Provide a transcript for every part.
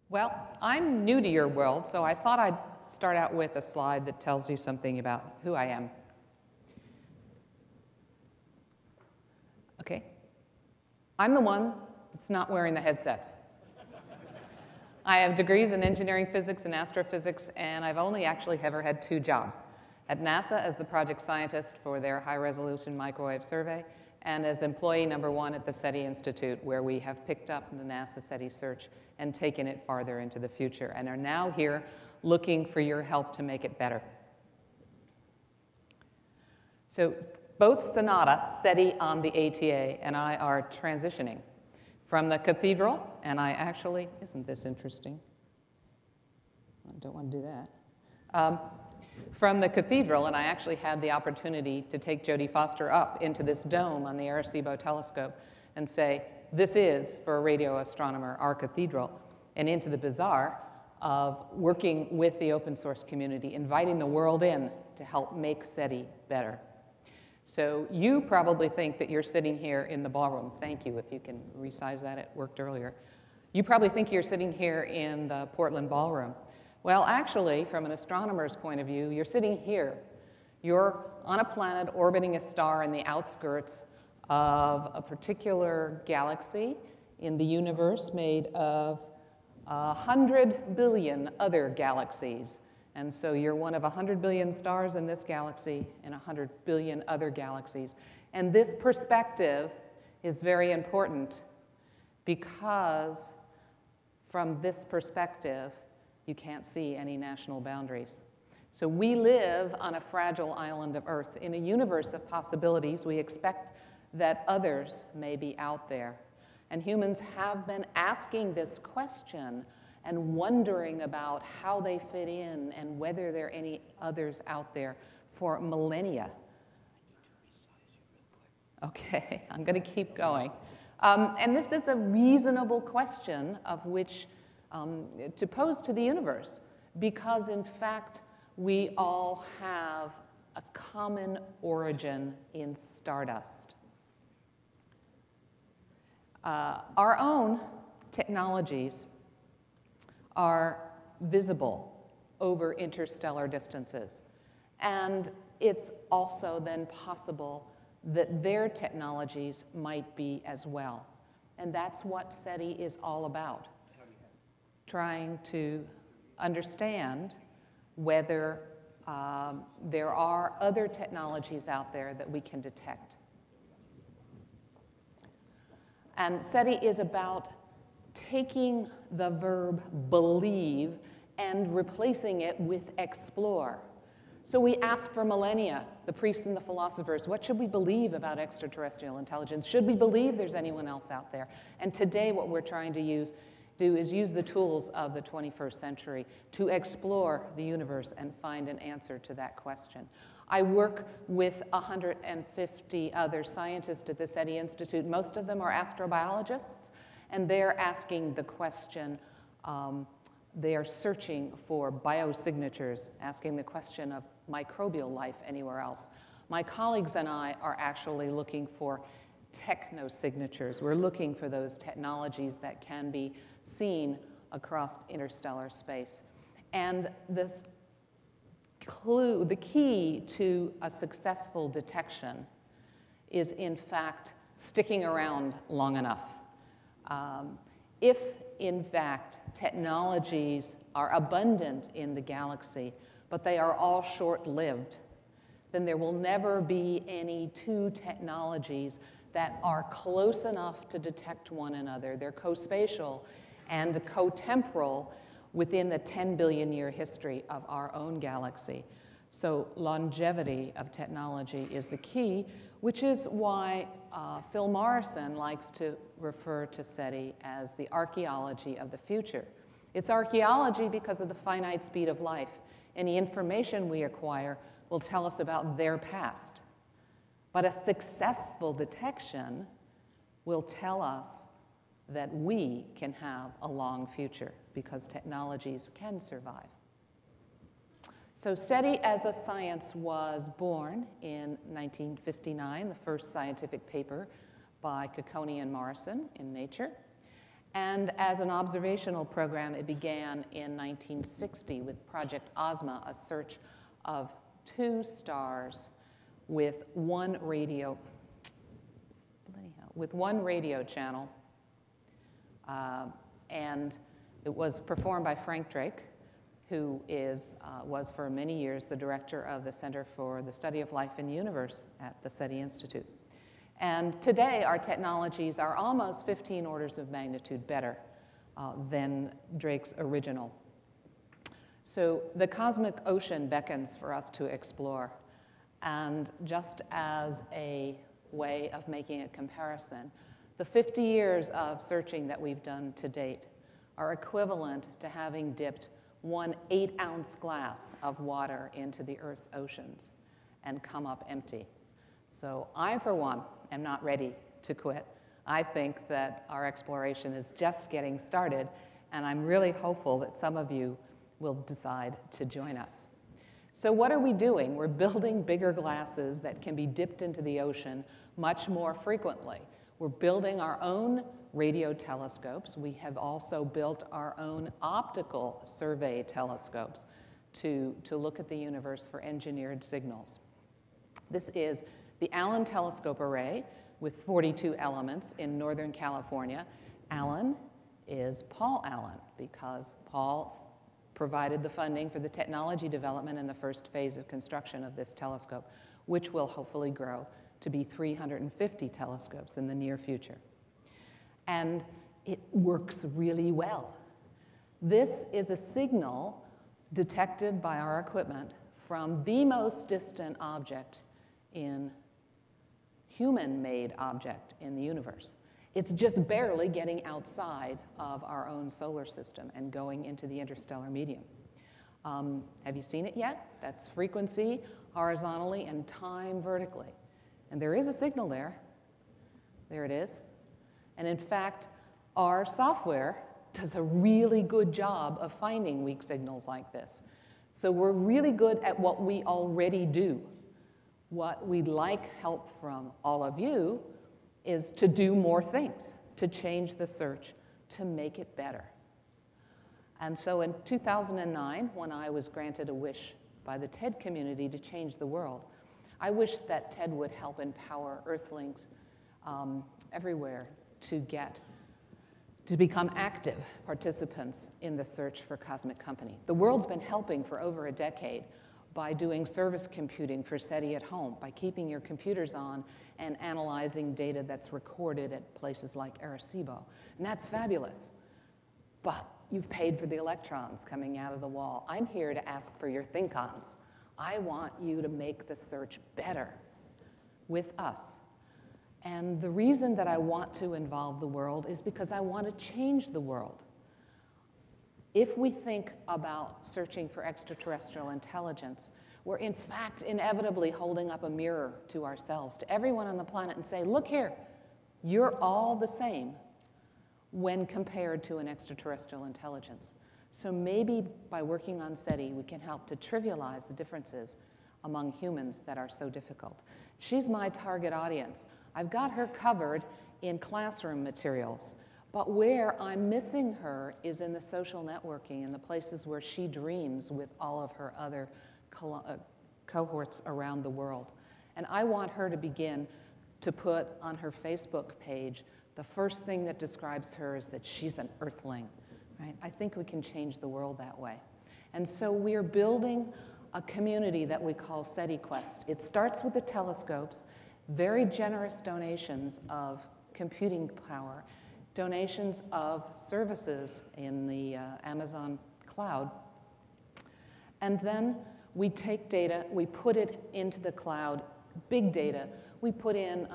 Well, I'm new to your world, so I thought I'd start out with a slide that tells you something about who I am. Okay. I'm the one that's not wearing the headsets. I have degrees in engineering physics and astrophysics, and I've only actually ever had 2 jobs. At NASA as the project scientist for their high-resolution microwave survey, and as employee number 1 at the SETI Institute, where we have picked up the NASA SETI search and taken it farther into the future, and are now here looking for your help to make it better. So both Sonata, SETI on the ATA, and I are transitioning from the cathedral, and I actually, isn't this interesting? I don't want to do that. From the cathedral, and I actually had the opportunity to take Jodie Foster up into this dome on the Arecibo telescope and say, this is, for a radio astronomer, our cathedral, and into the bazaar of working with the open source community, inviting the world in to help make SETI better. So you probably think that you're sitting here in the ballroom. Thank you, if you can resize that, it worked earlier. You probably think you're sitting here in the Portland ballroom. Well, actually, from an astronomer's point of view, you're sitting here. You're on a planet orbiting a star in the outskirts of a particular galaxy in the universe made of 100 billion other galaxies. And so you're one of 100 billion stars in this galaxy and 100 billion other galaxies. And this perspective is very important because from this perspective, you can't see any national boundaries. So we live on a fragile island of Earth. In a universe of possibilities, we expect that others may be out there. And humans have been asking this question and wondering about how they fit in and whether there are any others out there for millennia. Okay, I'm going to keep going. And this is a reasonable question of which to pose to the universe, because in fact, we all have a common origin in stardust. Our own technologies are visible over interstellar distances, and it's also then possible that their technologies might be as well. And that's what SETI is all about. Trying to understand whether there are other technologies out there that we can detect. And SETI is about taking the verb believe and replacing it with explore. So we ask for millennia, the priests and the philosophers, what should we believe about extraterrestrial intelligence? Should we believe there's anyone else out there? And today what we're trying to do is use the tools of the 21st century to explore the universe and find an answer to that question. I work with 150 other scientists at the SETI Institute. Most of them are astrobiologists, and they're asking the question, they are searching for biosignatures, asking the question of microbial life anywhere else. My colleagues and I are actually looking for technosignatures. We're looking for those technologies that can be seen across interstellar space. And this clue, the key to a successful detection is in fact sticking around long enough. If in fact technologies are abundant in the galaxy, but they are all short-lived, then there will never be any 2 technologies that are close enough to detect one another. They're co-spatial and co-temporal within the 10 billion year history of our own galaxy. So longevity of technology is the key, which is why Phil Morrison likes to refer to SETI as the archaeology of the future. It's archaeology because of the finite speed of life. Any information we acquire will tell us about their past. But a successful detection will tell us that we can have a long future because technologies can survive. So SETI as a science was born in 1959, the first scientific paper by Cocconi and Morrison in Nature. And as an observational program, it began in 1960 with Project Ozma, a search of 2 stars with one radio channel. And it was performed by Frank Drake, who was for many years the director of the Center for the Study of Life and Universe at the SETI Institute. And today, our technologies are almost 15 orders of magnitude better than Drake's original. So the cosmic ocean beckons for us to explore. And just as a way of making a comparison, the 50 years of searching that we've done to date are equivalent to having dipped 1 8-ounce glass of water into the Earth's oceans and come up empty. So I, for one, am not ready to quit. I think that our exploration is just getting started, and I'm really hopeful that some of you will decide to join us. So what are we doing? We're building bigger glasses that can be dipped into the ocean much more frequently. We're building our own radio telescopes. We have also built our own optical survey telescopes to look at the universe for engineered signals. This is the Allen Telescope Array with 42 elements in Northern California. Allen is Paul Allen, because Paul provided the funding for the technology development in the first phase of construction of this telescope, which will hopefully grow to be 350 telescopes in the near future. And it works really well. This is a signal detected by our equipment from the most distant object in human-made object in the universe. It's just barely getting outside of our own solar system and going into the interstellar medium. Have you seen it yet? That's frequency horizontally and time vertically. And there is a signal there. There it is. And in fact, our software does a really good job of finding weak signals like this. So we're really good at what we already do. What we'd like help from all of you is to do more things, to change the search, to make it better. And so in 2009, when I was granted a wish by the TED community to change the world, I wished that TED would help empower Earthlings everywhere to become active participants in the search for cosmic company. The world's been helping for over a decade by doing service computing for SETI at home, by keeping your computers on and analyzing data that's recorded at places like Arecibo. And that's fabulous. But you've paid for the electrons coming out of the wall. I'm here to ask for your think-ons. I want you to make the search better with us. And the reason that I want to involve the world is because I want to change the world. If we think about searching for extraterrestrial intelligence, we're in fact inevitably holding up a mirror to ourselves, to everyone on the planet, and say, look here, you're all the same when compared to an extraterrestrial intelligence. So maybe by working on SETI, we can help to trivialize the differences among humans that are so difficult. She's my target audience. I've got her covered in classroom materials. But where I'm missing her is in the social networking, in the places where she dreams with all of her other cohorts around the world. And I want her to begin to put on her Facebook page, the first thing that describes her is that she's an Earthling, right? I think we can change the world that way. And so we're building a community that we call SETIQuest. It starts with the telescopes, very generous donations of computing power, donations of services in the Amazon cloud. And then we take data, we put it into the cloud, big data. We put in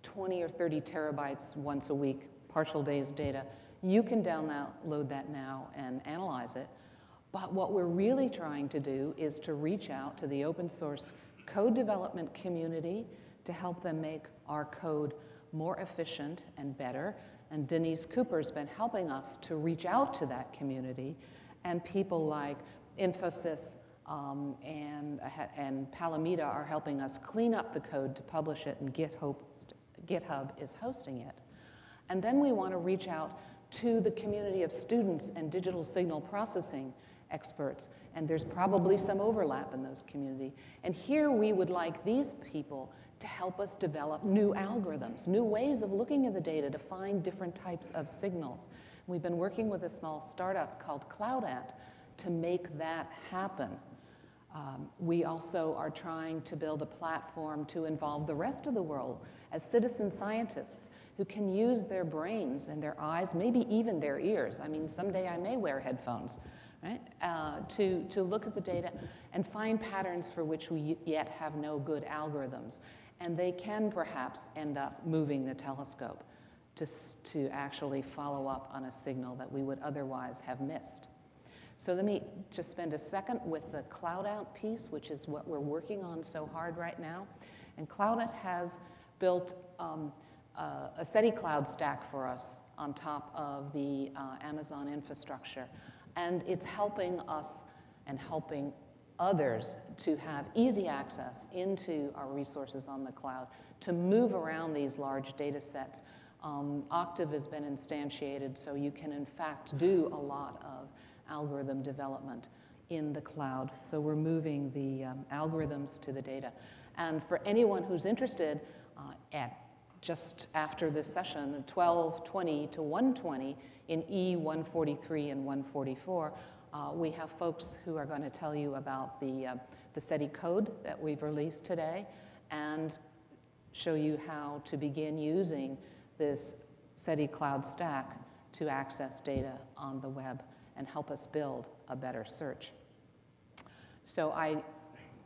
20 or 30 terabytes once a week, partial days data. You can download that now and analyze it. But what we're really trying to do is to reach out to the open source code development community to help them make our code more efficient and better. And Denise Cooper's been helping us to reach out to that community. And people like Infosys and Palamita are helping us clean up the code to publish it, and GitHub is hosting it. And then we want to reach out to the community of students and digital signal processing experts, and there's probably some overlap in those community. And here we would like these people to help us develop new algorithms, new ways of looking at the data to find different types of signals. We've been working with a small startup called Cloudant to make that happen. We also are trying to build a platform to involve the rest of the world as citizen scientists who can use their brains and their eyes, maybe even their ears. I mean, someday I may wear headphones, right? To look at the data and find patterns for which we yet have no good algorithms. And they can perhaps end up moving the telescope to actually follow up on a signal that we would otherwise have missed. So let me just spend a second with the Cloudant piece, which is what we're working on so hard right now. And Cloudant has built a SETI cloud stack for us on top of the Amazon infrastructure. And it's helping us and helping others to have easy access into our resources on the cloud to move around these large data sets. Octave has been instantiated, so you can in fact do a lot of algorithm development in the cloud. So we're moving the algorithms to the data. And for anyone who's interested, at just after this session, 12:20 to 1:20 in E143 and 144, we have folks who are going to tell you about the SETI code that we've released today and show you how to begin using this SETI cloud stack to access data on the web and help us build a better search. So I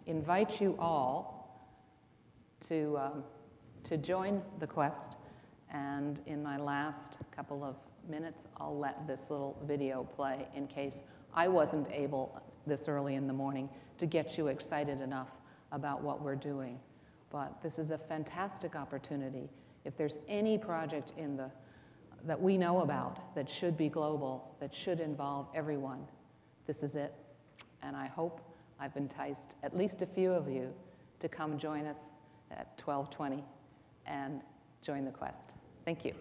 invite you all to join the quest, and in my last couple of minutes, I'll let this little video play in case I wasn't able this early in the morning to get you excited enough about what we're doing. But this is a fantastic opportunity. If there's any project that we know about that should be global, that should involve everyone, this is it. And I hope I've enticed at least a few of you to come join us at 12:20 and join the quest. Thank you.